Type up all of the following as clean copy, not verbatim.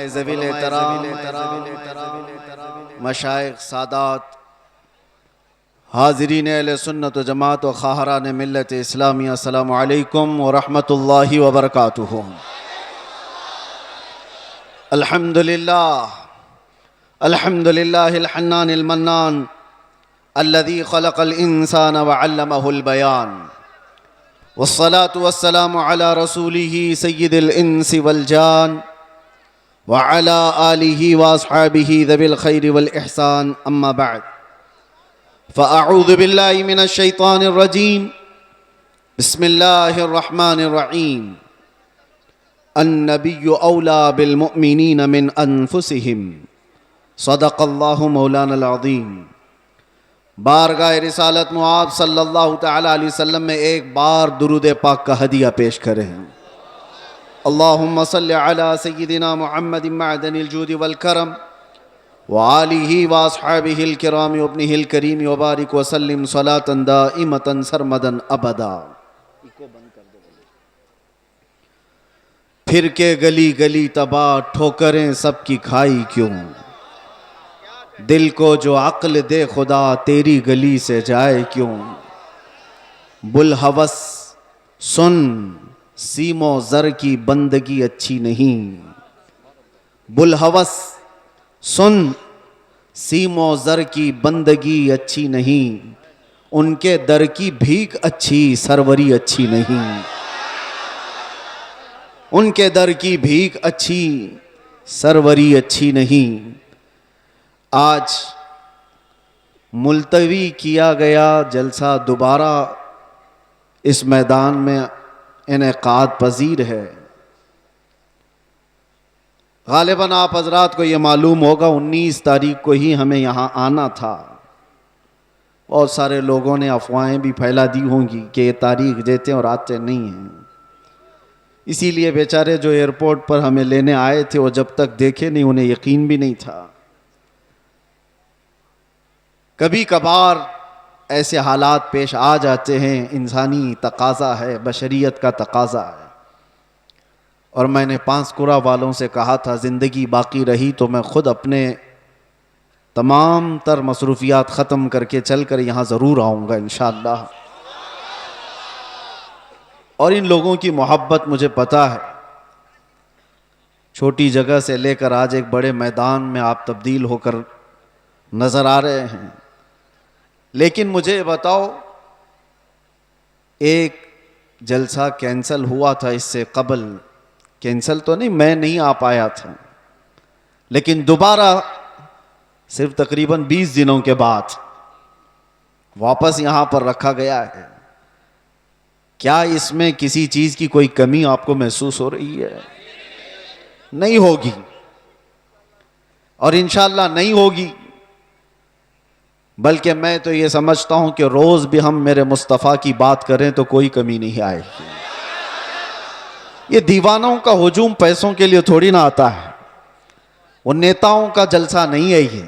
ज़वील एहतराम, मशाइख, सादात, हाज़रीन अहले सुन्नत व जमात व ख़ाहरान मिल्लत इस्लामी, अस्सलामु अलैकुम व रहमतुल्लाहि व बरकातुहू। अल्हम्दुलिल्लाहिल हन्नानिल मन्नान अल्लज़ी ख़लक़ल इंसान व अल्लमहुल बयान, वस्सलातु वस्सलामु अला रसूलिही सय्यिदिल इंसी वल जान व अला आलिही व अस्हाबिही ज़विल खैरि वल इहसान, अम्मा बअद। फ़अऊज़ु बिल्लाहि मिनश शैतानिर रजीम, बिस्मिल्लाहिर रहमानिर रहीम। अन्नबिय्यु औला बिल मुअमिनीन मिन अनफुसिहिम, सदक़ल्लाहु मौलानल अज़ीम। बारगाह रिसालत में आप सल्लल्लाहु तआला अलैहि वसल्लम में एक बार दुरूद पाक का हदिया पेश करें। अल्लाहुम्मा सल्लि अला सय्यिदिना मुहम्मदिन मअदनिल जूदि वल करम व आलिही व अस्हाबिहिल किराम व इब्निहिल करीम व बारिक व सल्लिम सलातन दाइमतन सरमदन अबदा। फिर के गली गली तबाह, ठोकरें सबकी खाई क्यों, दिल को जो अक्ल दे खुदा तेरी गली से जाए क्यों। बुलहवस सुन, सीमो ज़र की बंदगी अच्छी नहीं। बुलहवस सुन, सीमो ज़र की बंदगी अच्छी नहीं। उनके दर की भीख अच्छी, सरवरी अच्छी नहीं। उनके दर की भीख अच्छी, सरवरी अच्छी नहीं। आज मुलतवी किया गया जलसा दोबारा इस मैदान में इनेकाद पजीर है। गालिबन आप हजरात को ये मालूम होगा 19 तारीख को ही हमें यहाँ आना था। बहुत सारे लोगों ने अफवाहें भी फैला दी होंगी कि ये तारीख देते और आते नहीं हैं। इसीलिए बेचारे जो एयरपोर्ट पर हमें लेने आए थे वो जब तक देखे नहीं उन्हें यकीन भी नहीं था। कभी कभार ऐसे हालात पेश आ जाते हैं, इंसानी तकाज़ा है, बशरियत का तकाज़ा है। और मैंने पांसकुरा वालों से कहा था ज़िंदगी बाकी रही तो मैं ख़ुद अपने तमाम तर मसरूफियात ख़त्म करके चल कर यहाँ ज़रूर आऊँगा इंशाअल्लाह। और इन लोगों की मोहब्बत मुझे पता है। छोटी जगह से लेकर आज एक बड़े मैदान में आप तब्दील होकर नज़र आ रहे हैं। लेकिन मुझे बताओ, एक जलसा कैंसिल हुआ था इससे कबल, कैंसिल तो नहीं, मैं नहीं आ पाया था, लेकिन दोबारा सिर्फ तकरीबन 20 दिनों के बाद वापस यहाँ पर रखा गया है। क्या इसमें किसी चीज़ की कोई कमी आपको महसूस हो रही है? नहीं होगी और इंशाअल्लाह नहीं होगी। बल्कि मैं तो ये समझता हूं कि रोज भी हम मेरे मुस्तफ़ा की बात करें तो कोई कमी नहीं आएगी। ये दीवानों का हुजूम पैसों के लिए थोड़ी ना आता है। वो नेताओं का जलसा नहीं है। ये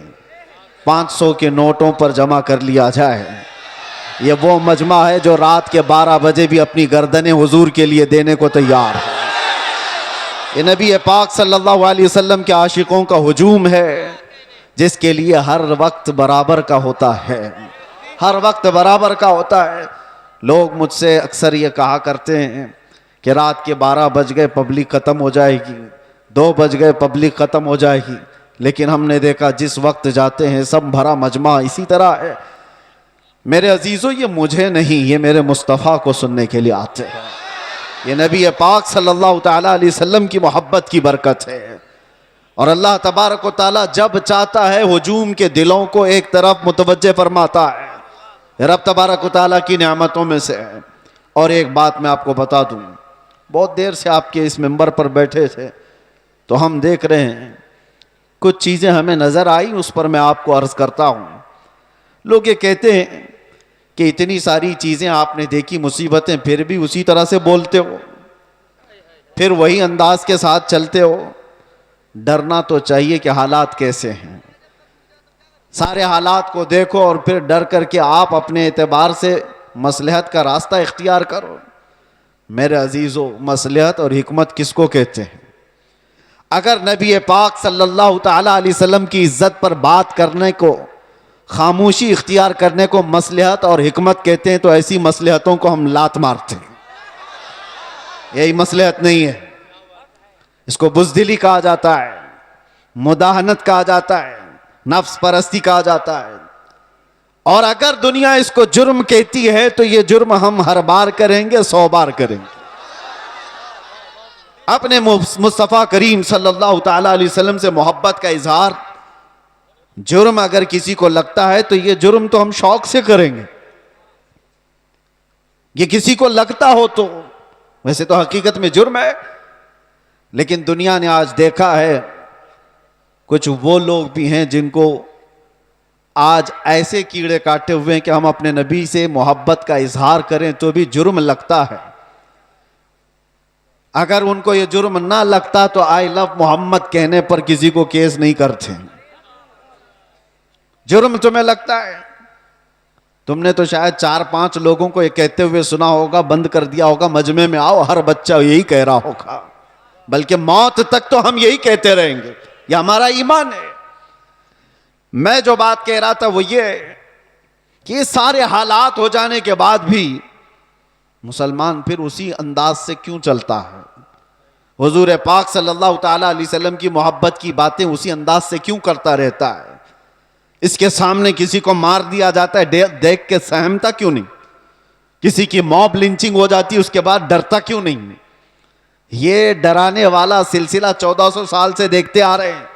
500 के नोटों पर जमा कर लिया जाए। ये वो मजमा है जो रात के 12 बजे भी अपनी गर्दनें हुजूर के लिए देने को तैयार है। ये नबी पाक सल्लल्लाहु अलैहि वसल्लम के आशिकों का हुजूम है, जिसके लिए हर वक्त बराबर का होता है। हर वक्त बराबर का होता है। लोग मुझसे अक्सर ये कहा करते हैं कि रात के 12 बज गए पब्लिक ख़त्म हो जाएगी, 2 बज गए पब्लिक ख़त्म हो जाएगी। लेकिन हमने देखा जिस वक्त जाते हैं सब भरा मजमा इसी तरह है। मेरे अजीज़ों, ये मुझे नहीं, ये मेरे मुस्तफ़ा को सुनने के लिए आते हैं। ये नबी पाक सल्लल्लाहु तआला अलैहि वसल्लम की मोहब्बत की बरकत है। और अल्लाह तबारक व तआला जब चाहता है हुजूम के दिलों को एक तरफ मुतवज्जे फरमाता है। रब तबारक व तआला की नेमतों में से है। और एक बात मैं आपको बता दूं, बहुत देर से आपके इस मिंबर पर बैठे थे तो हम देख रहे हैं कुछ चीज़ें हमें नज़र आई, उस पर मैं आपको अर्ज़ करता हूँ। लोग ये कहते हैं कि इतनी सारी चीज़ें आपने देखी, मुसीबतें, फिर भी उसी तरह से बोलते हो, फिर वही अंदाज के साथ चलते हो। डरना तो चाहिए कि हालात कैसे हैं। सारे हालात को देखो और फिर डर करके आप अपने एतबार से मसलहत का रास्ता इख्तियार करो। मेरे अजीज़ों, मसलहत और हिकमत किसको कहते हैं? अगर नबी पाक सल्लल्लाहु ताला अलैहि वसल्लम की इज्जत पर बात करने को, खामोशी इख्तियार करने को मसलहत और हिकमत कहते हैं, तो ऐसी मसलहतों को हम लात मारते हैं। यही मसलहत नहीं है, इसको बुज़दिली कहा जाता है, मुदाहनत कहा जाता है, नफ्स परस्ती कहा जाता है। और अगर दुनिया इसको जुर्म कहती है तो ये जुर्म हम हर बार करेंगे, 100 बार करेंगे। अपने मुस्तफ़ा करीम सल्लल्लाहु ताला अलैहि वसल्लम से मोहब्बत का इजहार जुर्म अगर किसी को लगता है तो ये जुर्म तो हम शौक से करेंगे। ये किसी को लगता हो तो, वैसे तो हकीकत में जुर्म है। लेकिन दुनिया ने आज देखा है कुछ वो लोग भी हैं जिनको आज ऐसे कीड़े काटे हुए हैं कि हम अपने नबी से मोहब्बत का इजहार करें तो भी जुर्म लगता है। अगर उनको ये जुर्म ना लगता तो आई लव मोहम्मद कहने पर किसी को केस नहीं करते। जुर्म तुम्हें लगता है, तुमने तो शायद 4-5 लोगों को ये कहते हुए सुना होगा, बंद कर दिया होगा, मजमे में आओ, हर बच्चा यही कह रहा होगा, बल्कि मौत तक तो हम यही कहते रहेंगे, ये हमारा ईमान है। मैं जो बात कह रहा था वो ये कि ये सारे हालात हो जाने के बाद भी मुसलमान फिर उसी अंदाज से क्यों चलता है? हुजूर पाक सल्लल्लाहु ताला अलैहि वसल्लम की मोहब्बत की बातें उसी अंदाज से क्यों करता रहता है? इसके सामने किसी को मार दिया जाता है, देख के सहमता क्यों नहीं? किसी की मॉब लिंचिंग हो जाती है, उसके बाद डरता क्यों नहीं? ये डराने वाला सिलसिला 1400 साल से देखते आ रहे हैं।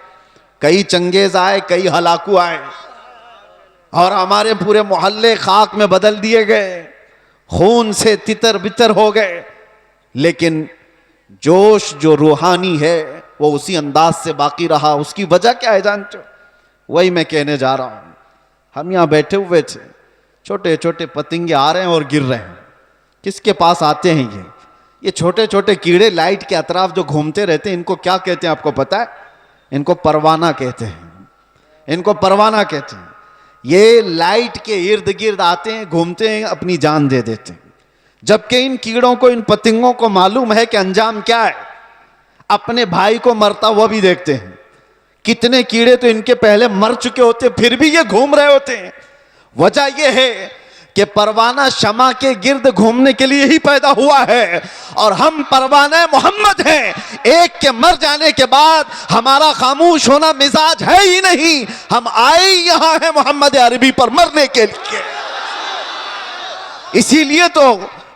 कई चंगेज आए, कई हलाकू आए और हमारे पूरे मोहल्ले खाक में बदल दिए गए, खून से तितर बितर हो गए। लेकिन जोश जो रूहानी है वो उसी अंदाज से बाकी रहा। उसकी वजह क्या है जानते हो? वही मैं कहने जा रहा हूं। हम यहां बैठे हुए थे, छोटे छोटे पतंगे आ रहे हैं और गिर रहे हैं। किसके पास आते हैं ये छोटे छोटे कीड़े लाइट के अतराफ जो घूमते रहते हैं, इनको क्या कहते हैं आपको पता है? इनको परवाना कहते हैं। इनको परवाना कहते हैं। ये लाइट के इर्द गिर्द आते हैं, घूमते हैं, अपनी जान दे देते हैं। जबकि इन कीड़ों को, इन पतंगों को मालूम है कि अंजाम क्या है। अपने भाई को मरता हुआ भी देखते हैं। कितने कीड़े तो इनके पहले मर चुके होते, फिर भी ये घूम रहे होते हैं। वजह यह है कि परवाना शमा के गिर्द घूमने के लिए ही पैदा हुआ है और हम परवाना मोहम्मद हैं। एक के मर जाने के बाद हमारा खामोश होना मिजाज है ही नहीं। हम आए यहां हैं मोहम्मद अरबी पर मरने के लिए। इसीलिए तो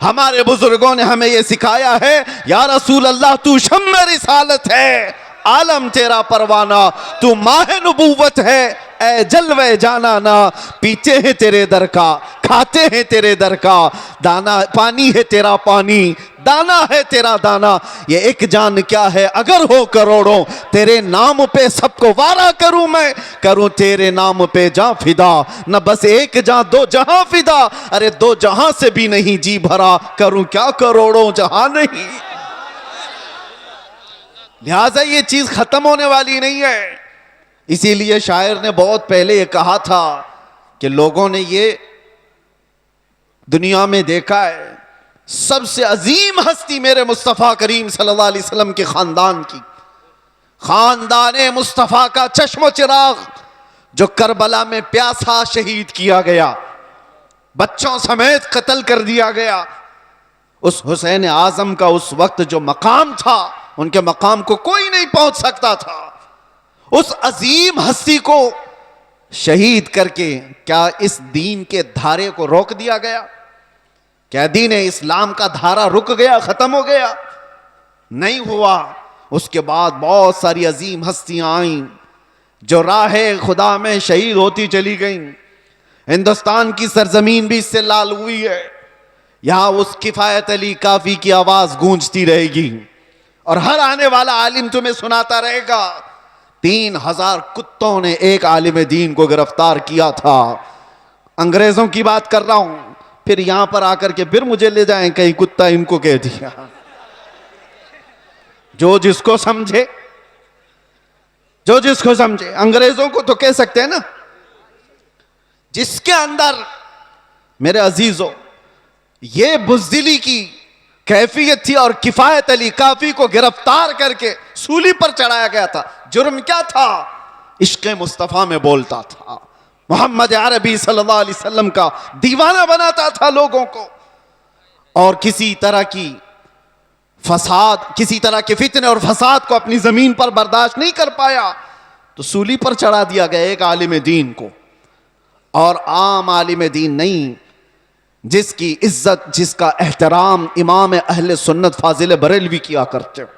हमारे बुजुर्गों ने हमें यह सिखाया है, या रसूल अल्लाह तू शम्मे रिसालत है, आलम तेरा परवाना, तू माह नबूवत है, ए जलवे जाना ना। पीते हैं तेरे दर का, खाते हैं तेरे दर का, दाना पानी है तेरा पानी, दाना है तेरा दाना। ये एक जान क्या है अगर हो करोड़ों, तेरे नाम पे सबको वारा करूं मैं, करूं तेरे नाम पे जा फिदा। न बस एक जा दो जहां फिदा, अरे 2 जहां से भी नहीं जी भरा, करूं क्या करोड़ों जहां नहीं। लिहाजा ये चीज खत्म होने वाली नहीं है। इसीलिए शायर ने बहुत पहले ये कहा था कि लोगों ने ये दुनिया में देखा है, सबसे अजीम हस्ती मेरे मुस्तफ़ा करीम सल्लल्लाहु अलैहि वसल्लम के खानदान की, खानदान मुस्तफ़ा का चश्मो चिराग, जो करबला में प्यासा शहीद किया गया, बच्चों समेत कत्ल कर दिया गया। उस हुसैन आजम का उस वक्त जो मकाम था, उनके मकाम को कोई नहीं पहुंच सकता था। उस अजीम हस्ती को शहीद करके क्या इस दीन के धारे को रोक दिया गया? क्या दीन इस्लाम का धारा रुक गया, खत्म हो गया? नहीं हुआ। उसके बाद बहुत सारी अजीम हस्तियां आईं जो राह खुदा में शहीद होती चली गईं। हिंदुस्तान की सरजमीन भी इससे लाल हुई है। यहां उस किफायत अली काफी की आवाज गूंजती रहेगी और हर आने वाला आलिम तुम्हें सुनाता रहेगा, 3000 कुत्तों ने एक आलिम दीन को गिरफ्तार किया था। अंग्रेजों की बात कर रहा हूं। फिर यहां पर आकर के फिर मुझे ले जाएं, कहीं कुत्ता इनको कह दिया। जो जिसको समझे, जो जिसको समझे। अंग्रेजों को तो कह सकते हैं ना। जिसके अंदर मेरे अजीजों ये बुज़दिली की कैफियत थी और किफायत अली काफी को गिरफ्तार करके सूली पर चढ़ाया गया था। जुर्म क्या था? इश्क मुस्तफ़ा में बोलता था, मोहम्मद अरबी सल्लल्लाहु अलैहि वसल्लम का दीवाना बनाता था लोगों को, और किसी तरह की फसाद, किसी तरह के फितने और फसाद को अपनी जमीन पर बर्दाश्त नहीं कर पाया, तो सूली पर चढ़ा दिया गया एक आलिम दीन को। और आम आलिम दीन नहीं, जिसकी इज्जत, जिसका एहतराम इमाम अहले सुन्नत फाजिल बरेलवी किया करते हो।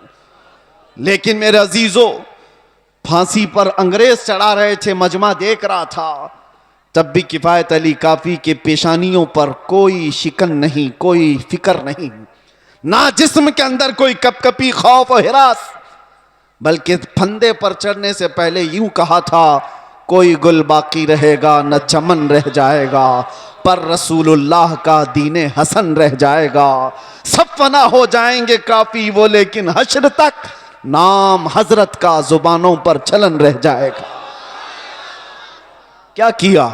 लेकिन मेरे अजीजों, फांसी पर अंग्रेज चढ़ा रहे थे, मजमा देख रहा था, तब भी किफायत अली काफी के पेशानियों पर कोई शिकन नहीं, कोई फिक्र नहीं, ना जिस्म के अंदर कोई कपकपी, खौफ और हिरास, बल्कि फंदे पर चढ़ने से पहले यूं कहा था, कोई गुल बाकी रहेगा न चमन रह जाएगा, पर रसूलुल्लाह का दीने हसन रह जाएगा। सब फना हो जाएंगे काफी वो, लेकिन हश्र तक नाम हजरत का जुबानों पर चलन रह जाएगा। क्या किया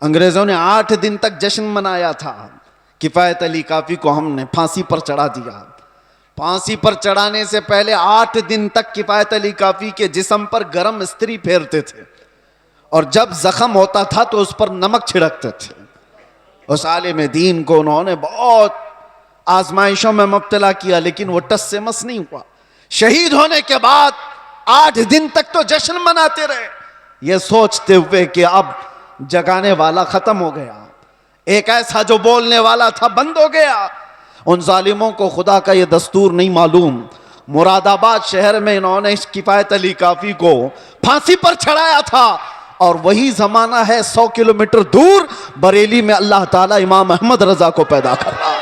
अंग्रेजों ने? 8 दिन तक जश्न मनाया था। किफायत अली काफी को हमने फांसी पर चढ़ा दिया। फांसी पर चढ़ाने से पहले 8 दिन तक किफायत अली काफी के जिस्म पर गरम इस्त्री फेरते थे, और जब जख्म होता था तो उस पर नमक छिड़कते थे। उस आलिम दीन को उन्होंने बहुत आजमाइशों में मुब्तला किया, लेकिन वो टस से मस नहीं हुआ। शहीद होने के बाद 8 दिन तक तो जश्न मनाते रहे, ये सोचते हुए कि अब जगाने वाला खत्म हो गया, एक ऐसा जो बोलने वाला था बंद हो गया। उन जालिमों को खुदा का ये दस्तूर नहीं मालूम, मुरादाबाद शहर में इन्होंने किफायत अली काफी को फांसी पर चढ़ाया था, और वही जमाना है 100 किलोमीटर दूर बरेली में अल्लाह ताला इमाम अहमद रजा को पैदा कर रहा है।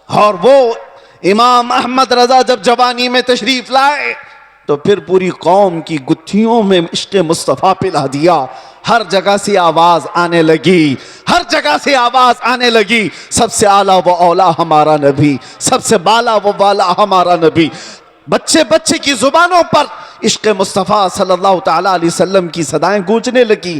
और वो इमाम अहमद रजा जब जवानी में तशरीफ लाए तो फिर पूरी कौम की गुत्थियों में इश्क़ मुस्तफ़ा पिला दिया। हर जगह से आवाज आने लगी, हर जगह से आवाज आने लगी, सबसे आला वो औला हमारा नबी, सबसे बाला वो बाला हमारा नबी। बच्चे बच्चे की जुबानों पर इश्क़ मुस्तफ़ा सल्लल्लाहु ताला अलैहि वसल्लम की सदाएं गूंजने लगी।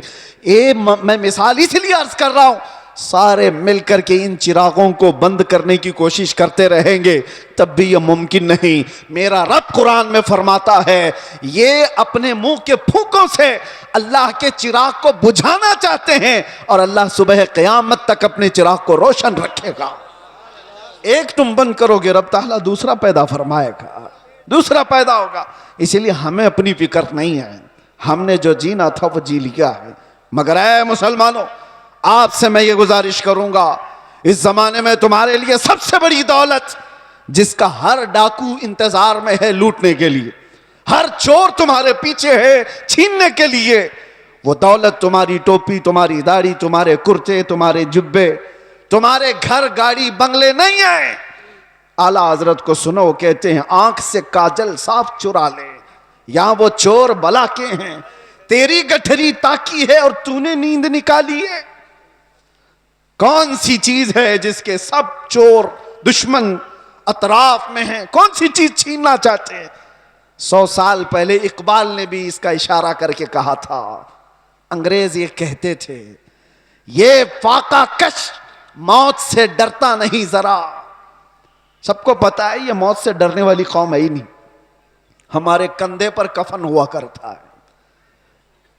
मैं मिसाल इसलिए अर्ज कर रहा हूं, सारे मिलकर के इन चिरागों को बंद करने की कोशिश करते रहेंगे तब भी यह मुमकिन नहीं। मेरा रब कुरान में फरमाता है, ये अपने मुंह के फूकों से अल्लाह के चिराग को बुझाना चाहते हैं, और अल्लाह सुबह क़यामत तक अपने चिराग को रोशन रखेगा। एक तुम बंद करोगे, रब ताला दूसरा पैदा फरमाएगा, दूसरा पैदा होगा। इसलिए हमें अपनी फिक्र नहीं है, हमने जो जीना था वो जी लिया है। मगर ऐ मुसलमानों, आपसे मैं ये गुजारिश करूंगा, इस जमाने में तुम्हारे लिए सबसे बड़ी दौलत, जिसका हर डाकू इंतजार में है लूटने के लिए, हर चोर तुम्हारे पीछे है छीनने के लिए, वो दौलत तुम्हारी टोपी, तुम्हारी दाढ़ी, तुम्हारे कुर्ते, तुम्हारे जुब्बे, तुम्हारे घर गाड़ी बंगले नहीं है। आला हजरत को सुनो, कहते हैं आंख से काजल साफ चुरा ले, यहां वो चोर बला के हैं, तेरी गठरी ताकी है और तूने नींद निकाली है। कौन सी चीज है जिसके सब चोर दुश्मन अतराफ में हैं? कौन सी चीज छीनना चाहते हैं? 100 साल पहले इकबाल ने भी इसका इशारा करके कहा था। अंग्रेज ये कहते थे, ये फाका कश मौत से डरता नहीं जरा। सबको पता है ये मौत से डरने वाली कौम है ही नहीं। हमारे कंधे पर कफन हुआ करता है।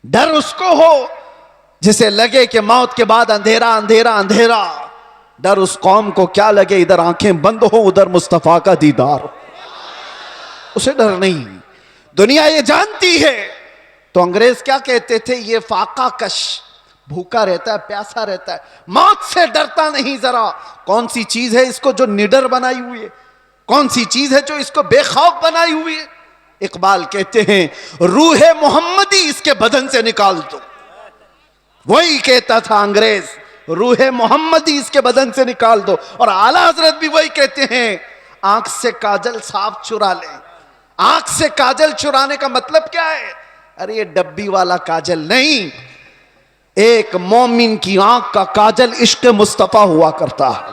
डर उसको हो जिसे लगे कि मौत के बाद अंधेरा अंधेरा अंधेरा। डर उस कौम को क्या लगे, इधर आंखें बंद हो उधर मुस्तफा का दीदार हो, उसे डर नहीं। दुनिया ये जानती है। तो अंग्रेज क्या कहते थे, ये फाका कश, भूखा रहता है, प्यासा रहता है, मौत से डरता नहीं जरा। कौन सी चीज है इसको जो निडर बनाई हुई है? कौन सी चीज है जो इसको बेखौफ बनाई हुई है? इकबाल कहते हैं, रूह मोहम्मदी इसके बदन से निकाल दो। वही कहता था अंग्रेज, रूह मोहम्मदी इसके बदन से निकाल दो। और आला हजरत भी वही कहते हैं, आंख से काजल साफ चुरा ले। आंख से काजल चुराने का मतलब क्या है? अरे ये डब्बी वाला काजल नहीं, एक मोमिन की आंख का काजल इश्क मुस्तफा हुआ करता है।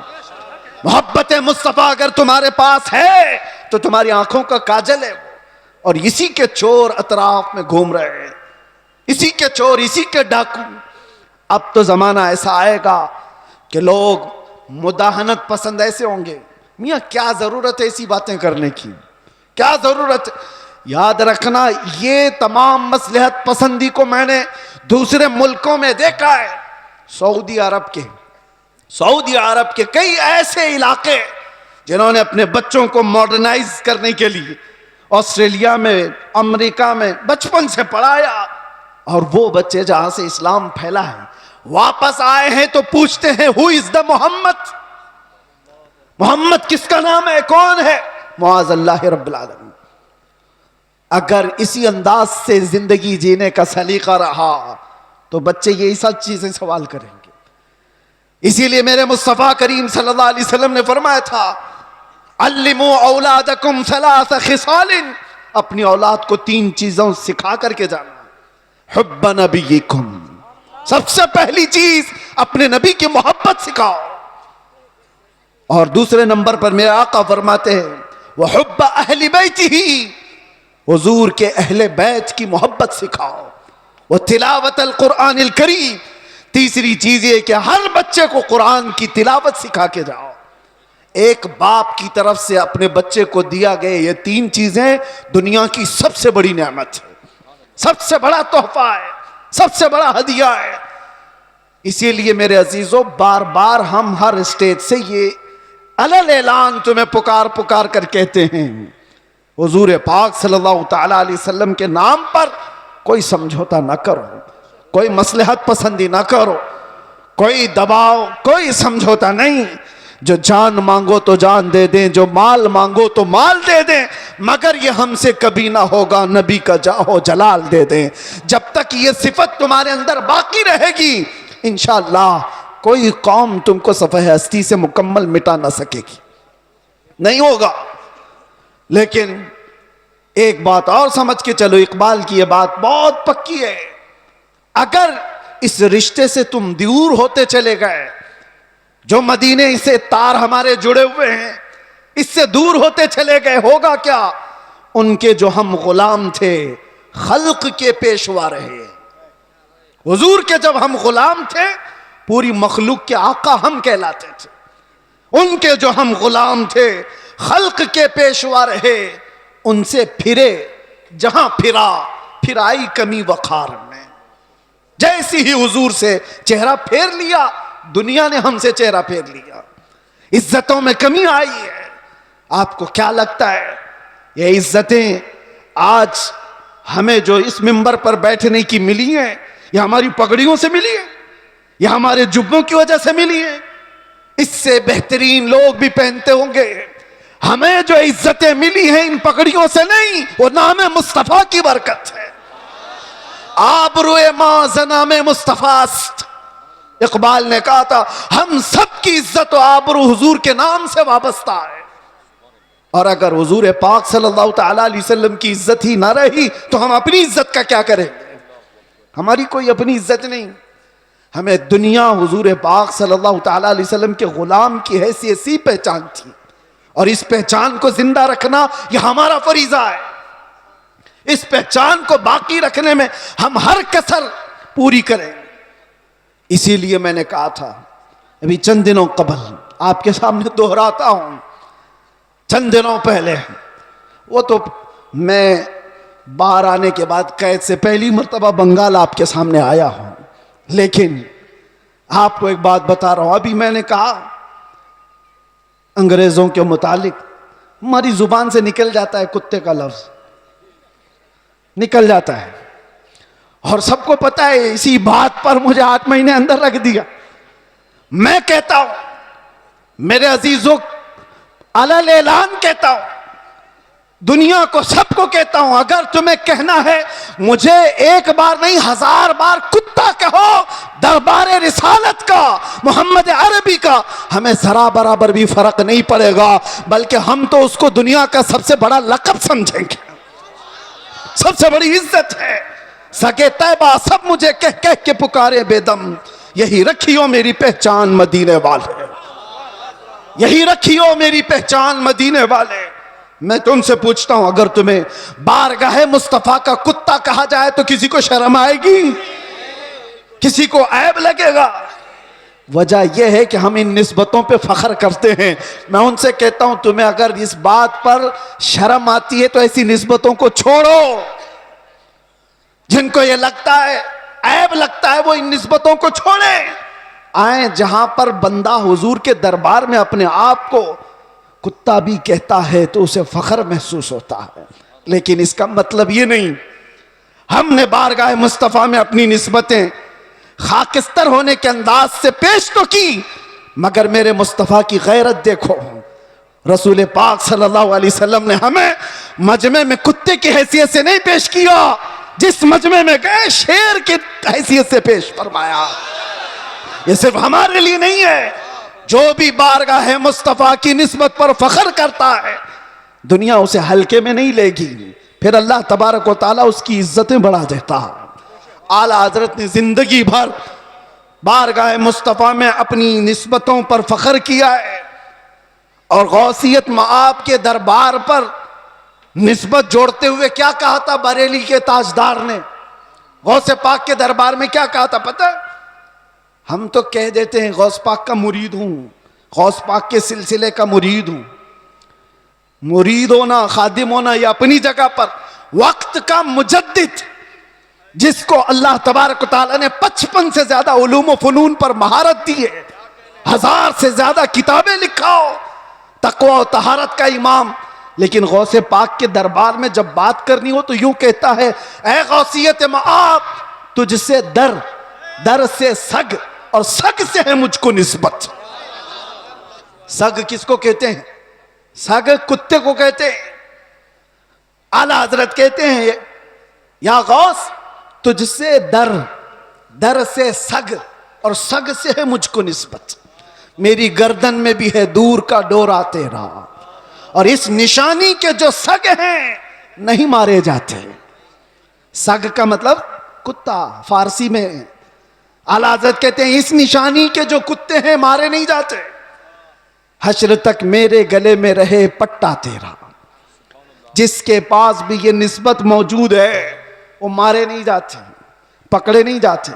मोहब्बत मुस्तफा अगर तुम्हारे पास है तो तुम्हारी आंखों का काजल है। और इसी के चोर अतराफ में घूम रहे हैं, इसी के चोर, इसी के डाकू। अब तो जमाना ऐसा आएगा कि लोग मुदाहनत पसंद ऐसे होंगे, मियाँ क्या जरूरत है ऐसी बातें करने की, क्या जरूरत है? याद रखना, ये तमाम मसलहत पसंदी को मैंने दूसरे मुल्कों में देखा है। सऊदी अरब के कई ऐसे इलाके जिन्होंने अपने बच्चों को मॉडर्नाइज करने के लिए ऑस्ट्रेलिया में, अमेरिका में बचपन से पढ़ाया, और वो बच्चे जहां से इस्लाम फैला है वापस आए हैं तो पूछते हैं हु इज द मोहम्मद किसका नाम है, कौन है? मुआज़ल्लाह रब्बिल आलमीन। अगर इसी अंदाज से जिंदगी जीने का सलीका रहा तो बच्चे यही सब चीजें सवाल करेंगे। इसीलिए मेरे मुस्तफा करीम सल्लल्लाहु अलैहि वसल्लम ने फरमाया था, अल्लिमू औलादकुम सलास खिसालिन, अपनी औलाद को 3 चीजों सिखा करके जाना। हुब्ब नबीकुम, सबसे पहली चीज अपने नबी की मोहब्बत सिखाओ, और दूसरे नंबर पर मेरे आका फरमाते हैं वह हुब्ब अहली बैतिही, हुजूर के अहले बैत की मोहब्बत सिखाओ, वह तिलावत अल कुरान अल करीम, तीसरी चीज ये कि हर बच्चे को कुरान की तिलावत सिखा के जाओ। एक बाप की तरफ से अपने बच्चे को दिया गए ये 3 चीजें दुनिया की सबसे बड़ी नेमत है, सबसे बड़ा तोहफा है, सबसे बड़ा हदिया है। इसीलिए मेरे अजीजों, बार बार हम हर स्टेज से ये अलल ऐलान तुम्हें पुकार पुकार कर कहते हैं, हुजूर पाक सल्लल्लाहु ताला अलैहि वसल्लम के नाम पर कोई समझौता ना करो, कोई मसलहत पसंदी ना करो, कोई दबाव, कोई समझौता नहीं। जो जान मांगो तो जान दे दें, जो माल मांगो तो माल दे दें, मगर ये हमसे कभी ना होगा नबी का जाहो जलाल दे दें। जब तक ये सिफत तुम्हारे अंदर बाकी रहेगी, इंशाअल्लाह कोई कौम तुमको सफ़ह हस्ती से मुकम्मल मिटा ना सकेगी, नहीं होगा। लेकिन एक बात और समझ के चलो, इकबाल की ये बात बहुत पक्की है, अगर इस रिश्ते से तुम दूर होते चले गए, जो मदीने से तार हमारे जुड़े हुए हैं इससे दूर होते चले गए, होगा क्या? उनके जो हम गुलाम थे खल्क के पेशवा रहे। हुजूर के जब हम गुलाम थे पूरी मखलूक के आका हम कहलाते थे, उनके जो हम गुलाम थे खल्क के पेशवा रहे, उनसे फिरे जहां फिरा फिर आई कमी वखार में। जैसी ही हुजूर से चेहरा फेर लिया, दुनिया ने हमसे चेहरा फेर लिया, इज्जतों में कमी आई है। आपको क्या लगता है ये इज्जतें आज हमें जो इस मिंबर पर बैठने की मिली हैं, ये हमारी पगड़ियों से मिली है, या हमारे जुब्बों की वजह से मिली है? इससे बेहतरीन लोग भी पहनते होंगे। हमें जो इज्जतें मिली हैं इन पगड़ियों से नहीं, वो नाम मुस्तफा की बरकत है। आबरूए मां जनाम मुस्तफास्त, इकबाल ने कहा था हम सब की इज्जत और आबरू हुजूर के नाम से वाबस्ता है। और अगर हुजूर पाक सल्लल्लाहु ताला अलैहि वसल्लम की इज्जत ही ना रही तो हम अपनी इज्जत का क्या करेंगे? हमारी कोई अपनी इज्जत नहीं। हमें दुनिया हुजूर पाक सल्लल्लाहु ताला अलैहि वसल्लम के गुलाम की हैसियत सी पहचान थी, और इस पहचान को जिंदा रखना यह हमारा फरीजा है। इस पहचान को बाकी रखने में हम हर कसर पूरी करें। इसीलिए मैंने कहा था अभी चंद दिनों कबल, आपके सामने दोहराता हूं, चंद दिनों पहले, वो तो मैं बाहर आने के बाद कैद से पहली मर्तबा बंगाल आपके सामने आया हूं, लेकिन आपको एक बात बता रहा हूं। अभी मैंने कहा अंग्रेजों के मुतालिक हमारी जुबान से निकल जाता है कुत्ते का लफ्ज, निकल जाता है, और सबको पता है। इसी बात पर मुझे 8 महीने अंदर रख दिया। मैं कहता हूं मेरे अजीजों, अलल ऐलान कहता हूं, दुनिया को सबको कहता हूं, अगर तुम्हें कहना है मुझे एक बार नहीं 1000 बार कुत्ता कहो, दरबार रिसालत का, मोहम्मद अरबी का, हमें जरा बराबर भी फर्क नहीं पड़ेगा, बल्कि हम तो उसको दुनिया का सबसे बड़ा लक़ब समझेंगे, सबसे बड़ी इज्जत है। सके तैबा सब मुझे कह कह के पुकारे बेदम, यही रखियो मेरी पहचान मदीने वाले, यही रखियो मेरी पहचान मदीने वाले। मैं तुमसे पूछता हूं, अगर तुम्हें बारगाह मुस्तफा का कुत्ता कहा जाए तो किसी को शर्म आएगी? किसी को ऐब लगेगा? वजह यह है कि हम इन निस्बतों पे फख्र करते हैं। मैं उनसे कहता हूं तुम्हें अगर इस बात पर शर्म आती है तो ऐसी निस्बतों को छोड़ो। जिनको ये लगता है, ऐब लगता है, वो इन निस्बतों को छोड़े। आए जहां पर बंदा हुजूर के दरबार में अपने आप को कुत्ता भी कहता है तो उसे फख्र महसूस होता है। लेकिन इसका मतलब ये नहीं, हमने बारगाह मुस्तफ़ा में अपनी निस्बतें खाकिस्तर होने के अंदाज से पेश तो की, मगर मेरे मुस्तफ़ा की गैरत देखो। रसूल पाक सल्लल्लाहु अलैहि वसल्लम ने हमें मजमे में कुत्ते की हैसियत से नहीं पेश किया, जिस मजमे में गए शेर की हैसियत से पेश फरमाया। ये सिर्फ हमारे लिए नहीं है, जो भी बारगाह मुस्तफ़ा की निस्बत पर फख्र करता है दुनिया उसे हल्के में नहीं लेगी, फिर अल्लाह तबारक व तआला उसकी इज्जतें बढ़ा देता है। आला हजरत ने जिंदगी भर बारगाह मुस्तफ़ा में अपनी निस्बतों पर फख्र किया है और गौसियत मआब के दरबार पर निस्बत जोड़ते हुए क्या कहा था बरेली के ताजदार ने? गौसे पाक के दरबार में क्या कहा था पता है? हम तो कह देते हैं गौस पाक का मुरीद हूं, गौस पाक के सिलसिले का मुरीद हूं। मुरीद होना, खादिम होना, ये अपनी जगह पर। वक्त का मुजद्दिद जिसको अल्लाह तबारक तआला ने 55 से ज्यादा उलूम व फनून पर महारत दी है, 1000 से ज्यादा किताबें लिखाओ, तकवा और तहारत का इमाम, लेकिन गौसे पाक के दरबार में जब बात करनी हो तो यूं कहता है, ऐ गौसियत मआब तुझसे दर, दर से सग और सग से है मुझको निस्बत। सग किसको कहते हैं? सग कुत्ते को कहते हैं। आला हजरत कहते हैं, या गौस तुझसे दर, दर से सग और सग से है मुझको निस्बत। मेरी गर्दन में भी है दूर का डोरा तेरा, और इस निशानी के जो सग हैं नहीं मारे जाते। सग का मतलब कुत्ता फारसी में। आला हज़रत कहते हैं इस निशानी के जो कुत्ते हैं मारे नहीं जाते। हश्र तक मेरे गले में रहे पट्टा तेरा, जिसके पास भी ये निस्बत मौजूद है वो मारे नहीं जाते, पकड़े नहीं जाते।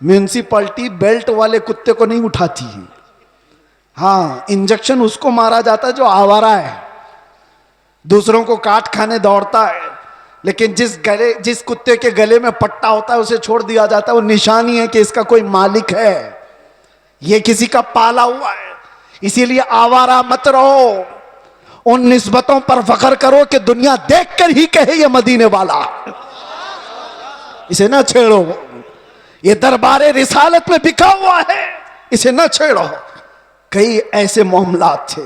म्यूनिसिपैलिटी बेल्ट वाले कुत्ते को नहीं उठाती है। हाँ, इंजेक्शन उसको मारा जाता है जो आवारा है, दूसरों को काट खाने दौड़ता है। लेकिन जिस कुत्ते के गले में पट्टा होता है उसे छोड़ दिया जाता है। वो निशानी है कि इसका कोई मालिक है, ये किसी का पाला हुआ है। इसीलिए आवारा मत रहो, उन निस्बतों पर फख्र करो कि दुनिया देखकर ही कहे ये मदीने वाला। इसे ना छेड़ो, ये दरबारे रिसालत में बिका हुआ है, इसे ना छेड़ो। कई ऐसे मामलात थे